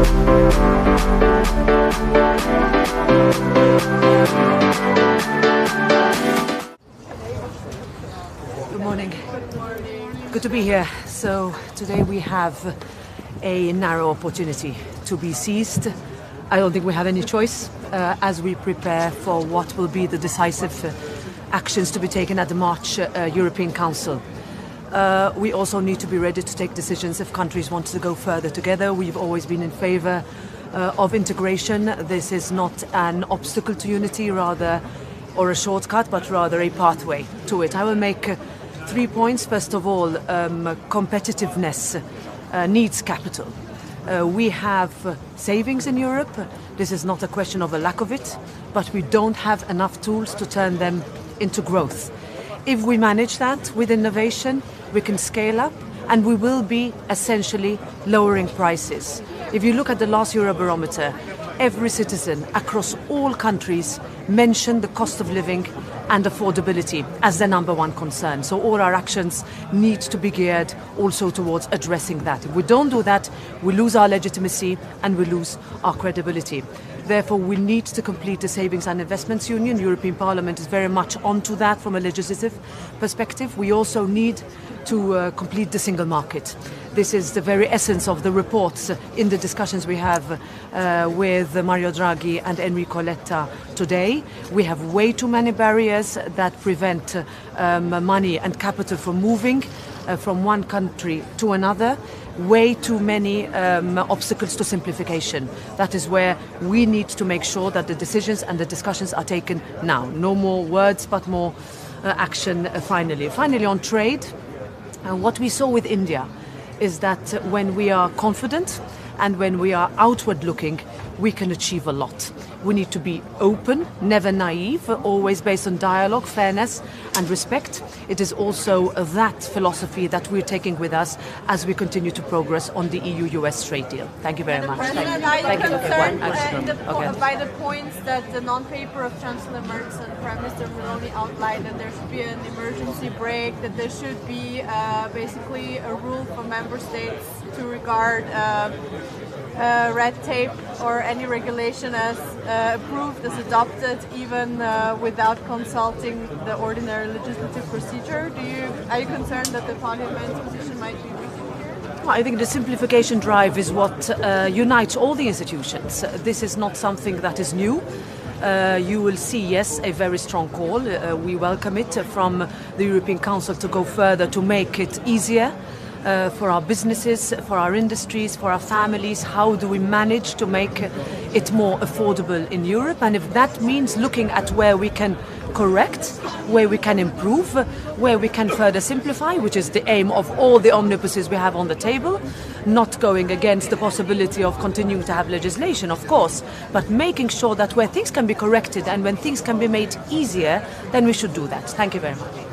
Good morning. Good to be here. So today we have a narrow opportunity to be seized. I don't think we have any choice as we prepare for what will be the decisive actions to be taken at the March European Council. We also need to be ready to take decisions if countries want to go further together. We've always been in favour of integration. This is not an obstacle to unity, or a shortcut, but rather a pathway to it. I will make 3 points. First of all, competitiveness needs capital. We have savings in Europe. This is not a question of a lack of it, but we don't have enough tools to turn them into growth. If we manage that with innovation, we can scale up and we will be essentially lowering prices. If you look at the last Eurobarometer, every citizen across all countries mentioned the cost of living and affordability as their number one concern. So all our actions need to be geared also towards addressing that. If we don't do that, we lose our legitimacy and we lose our credibility. Therefore, we need to complete the Savings and Investments Union. The European Parliament is very much onto that from a legislative perspective. We also need to complete the single market. This is the very essence of the reports in the discussions we have with Mario Draghi and Enrico Letta today. We have way too many barriers that prevent money and capital from moving from one country to another. Way too many obstacles to simplification. That is where we need to make sure that the decisions and the discussions are taken now. No more words, but more action finally. Finally, on trade, what we saw with India is that when we are confident and when we are outward looking, we can achieve a lot. We need to be open, never naive, always based on dialogue, fairness and respect. It is also that philosophy that we're taking with us as we continue to progress on the EU-US trade deal. Thank you very much. President, Thank you. Concerned by the points that the non-paper of Chancellor Merz and Prime Minister Meloni outlined, that there should be an emergency break, that there should be basically a rule for member states to regard red tape or any regulation as approved, as adopted, even without consulting the ordinary legislative procedure. Are you concerned that the Parliament's position might be weakened here? Well, I think the simplification drive is what unites all the institutions. This is not something that is new. You will see, yes, a very strong call. We welcome it from the European Council to go further, to make it easier for our businesses, for our industries, for our families. How do we manage to make it more affordable in Europe? And if that means looking at where we can correct, where we can improve, where we can further simplify, which is the aim of all the omnibuses we have on the table, not going against the possibility of continuing to have legislation, of course, but making sure that where things can be corrected and when things can be made easier, then we should do that. Thank you very much.